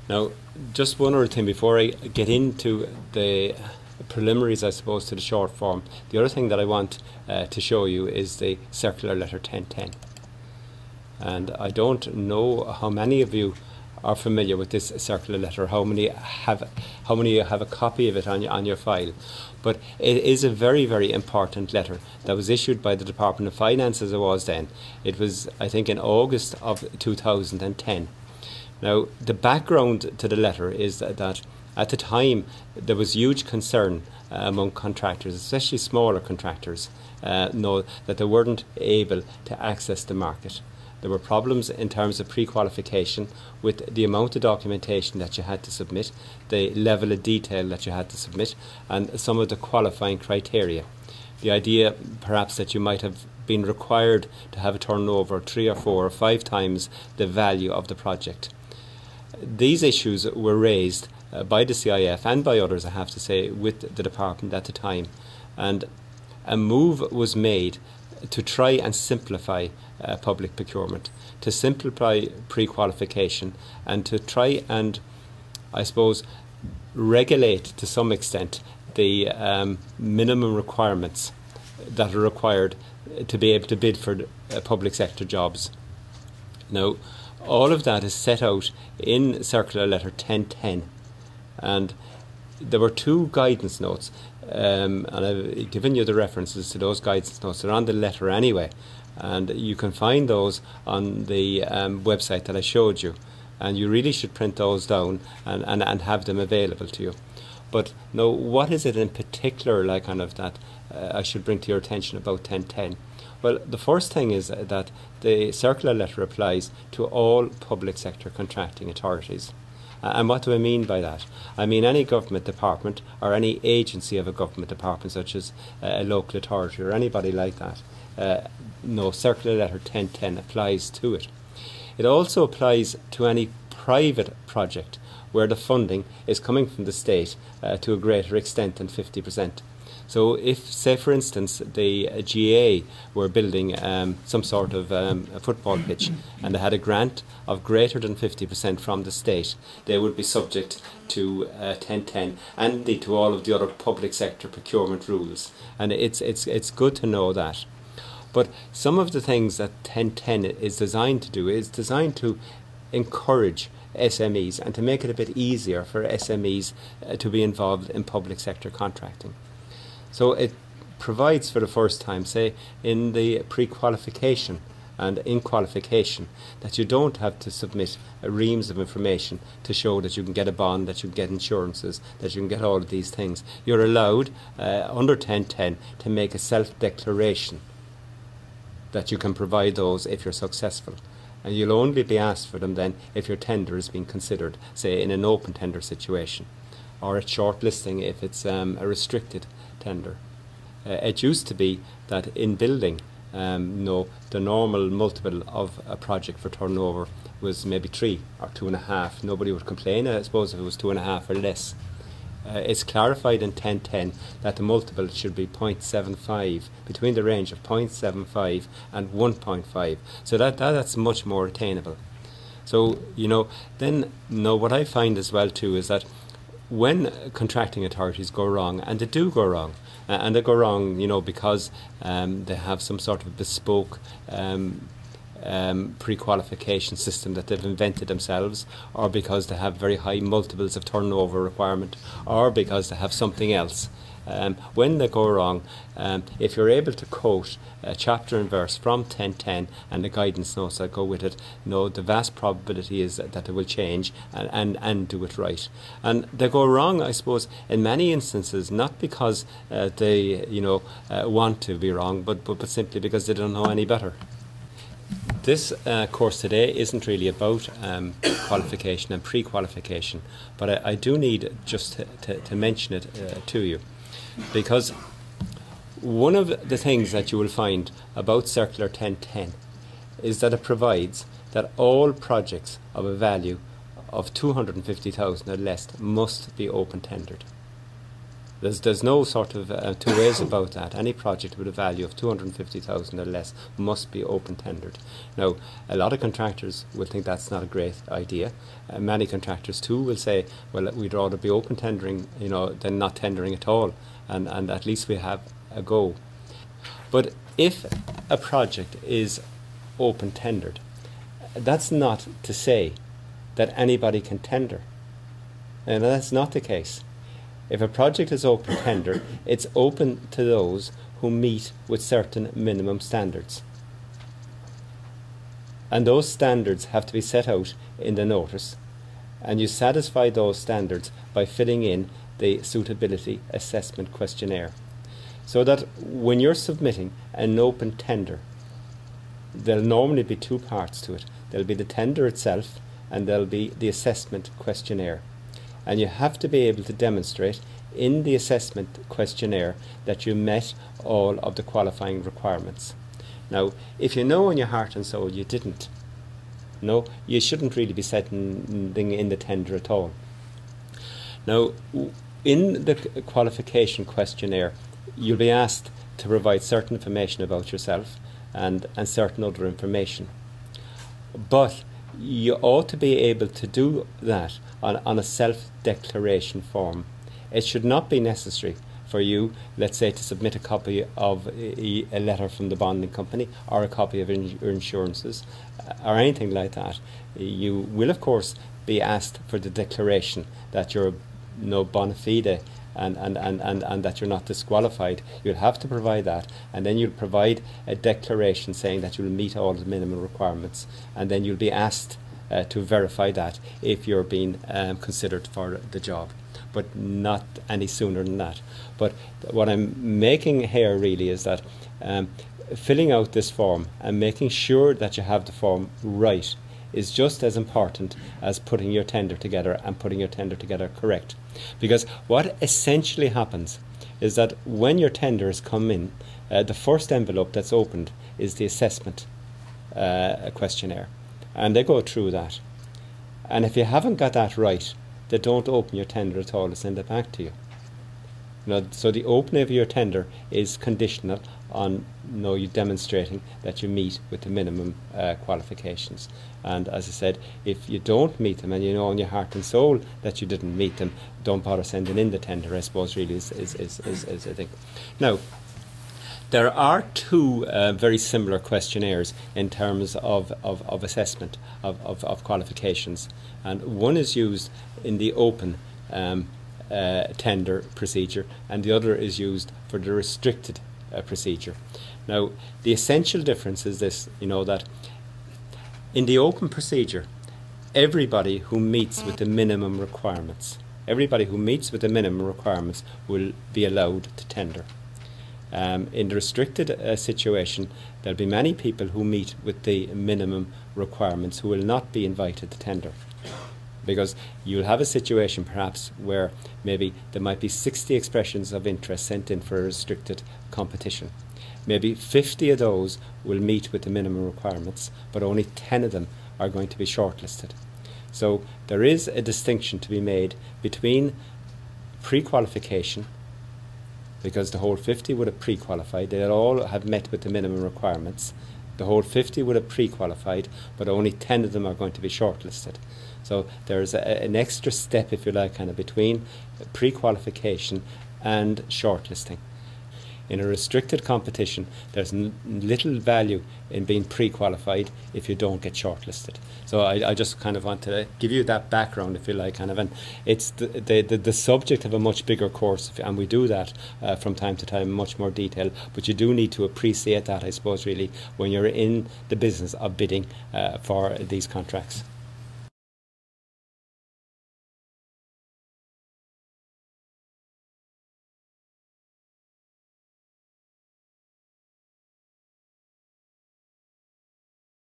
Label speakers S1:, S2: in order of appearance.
S1: Now, just one other thing before I get into the preliminaries, I suppose, to the short form. The other thing that I want to show you is the circular letter 1010. And I don't know how many of you are familiar with this circular letter, how many have a copy of it on your file. But it is a very, very important letter that was issued by the Department of Finance as it was then. It was, I think, in August of 2010. Now, the background to the letter is that at the time there was huge concern among contractors, especially smaller contractors, that they weren't able to access the market. There were problems in terms of pre-qualification with the amount of documentation that you had to submit, the level of detail that you had to submit, and some of the qualifying criteria. The idea perhaps that you might have been required to have a turnover 3 or 4 or 5 times the value of the project. These issues were raised by the CIF and by others, I have to say, with the department at the time, and a move was made to try and simplify public procurement, to simplify pre-qualification, and to try and, I suppose, regulate to some extent the minimum requirements that are required to be able to bid for public sector jobs. Now, all of that is set out in Circular Letter 1010, and there were 2 guidance notes, and I've given you the references to those guidance notes. They're on the letter anyway, and you can find those on the website that I showed you, and you really should print those down and have them available to you. But now, what is it in particular, like kind of that I should bring to your attention about 1010? Well, the first thing is that the circular letter applies to all public sector contracting authorities. And what do I mean by that? I mean any government department or any agency of a government department, such as a local authority or anybody like that. No, Circular Letter 1010 applies to it. It also applies to any private project where the funding is coming from the state to a greater extent than 50%. So if, say for instance, the GA were building some sort of a football pitch and they had a grant of greater than 50% from the state, they would be subject to 1010 and indeed to all of the other public sector procurement rules. And it's good to know that. But some of the things that 1010 is designed to do is designed to encourage SMEs and to make it a bit easier for SMEs to be involved in public sector contracting. So it provides for the first time, say, in the pre-qualification and in qualification, that you don't have to submit reams of information to show that you can get a bond, that you can get insurances, that you can get all of these things. You're allowed, under 1010, to make a self-declaration that you can provide those if you're successful. And you'll only be asked for them then if your tender is being considered, say, in an open tender situation, or at shortlisting if it's a restricted tender. It used to be that in building, no, the normal multiple of a project for turnover was maybe 3 or 2.5. Nobody would complain, I suppose, if it was 2.5 or less. It's clarified in 1010 that the multiple should be 0.75, between the range of 0.75 and 1.5. So that's much more attainable. So, you know, then, what I find as well too is that when contracting authorities go wrong, and they do go wrong, and they go wrong, you know, because they have some sort of bespoke pre-qualification system that they've invented themselves, or because they have very high multiples of turnover requirement, or because they have something else. When they go wrong, if you're able to quote chapter and verse from 1010 and the guidance notes that go with it, the vast probability is that they will change and do it right. And they go wrong, I suppose, in many instances, not because they want to be wrong, but simply because they don't know any better. This course today isn't really about qualification and pre-qualification, but I do need just to mention it to you, because one of the things that you will find about Circular 1010 is that it provides that all projects of a value of 250,000 or less must be open tendered. There's no sort of two ways about that. Any project with a value of 250,000 or less must be open tendered. Now, a lot of contractors will think that's not a great idea. Many contractors too will say, well, we'd rather be open tendering, than not tendering at all, and at least we have a go. But if a project is open tendered, that's not to say that anybody can tender, and that's not the case. If a project is open tender, it's open to those who meet with certain minimum standards. And those standards have to be set out in the notice, and you satisfy those standards by filling in the suitability assessment questionnaire. So that when you're submitting an open tender, there'll normally be two parts to it. There'll be the tender itself, and there'll be the assessment questionnaire. And you have to be able to demonstrate in the assessment questionnaire that you met all of the qualifying requirements. Now, if you know in your heart and soul you didn't, no, you shouldn't really be setting in the tender at all. Now, in the qualification questionnaire, you'll be asked to provide certain information about yourself and certain other information. But you ought to be able to do that on a self-declaration form. It should not be necessary for you, let's say, to submit a copy of a letter from the bonding company or a copy of your insurances or anything like that. You will, of course, be asked for the declaration that you're bona fide and that you're not disqualified. You'll have to provide that, and then you'll provide a declaration saying that you'll meet all the minimum requirements, and then you'll be asked to verify that if you're being considered for the job, but not any sooner than that. But what I'm making here really is that filling out this form and making sure that you have the form right is just as important as putting your tender together and putting your tender together correct. Because what essentially happens is that when your tenders come in, the first envelope that's opened is the assessment questionnaire, and they go through that. And if you haven't got that right, they don't open your tender at all, they send it back to you. So the opening of your tender is conditional on you demonstrating that you meet with the minimum qualifications. And as I said, if you don't meet them and you know in your heart and soul that you didn't meet them, don't bother sending in the tender, I suppose, really is I think. Now, there are two very similar questionnaires in terms of assessment of qualifications, and one is used in the open tender procedure, and the other is used for the restricted procedure. Now, the essential difference is this, that in the open procedure, everybody who meets with the minimum requirements, will be allowed to tender. In the restricted situation, there'll be many people who meet with the minimum requirements who will not be invited to tender. Because you'll have a situation perhaps where maybe there might be 60 expressions of interest sent in for a restricted competition. Maybe 50 of those will meet with the minimum requirements, but only 10 of them are going to be shortlisted. So there is a distinction to be made between pre-qualification, because the whole 50 would have pre-qualified, they'll all have met with the minimum requirements. The whole 50 would have pre-qualified, but only 10 of them are going to be shortlisted. So there's an extra step, if you like, kind of between pre-qualification and shortlisting. In a restricted competition, there's little value in being pre-qualified if you don't get shortlisted. So I just kind of want to give you that background, if you like, kind of, and it's the subject of a much bigger course, and we do that from time to time in much more detail, but you do need to appreciate that, I suppose, really, when you're in the business of bidding for these contracts.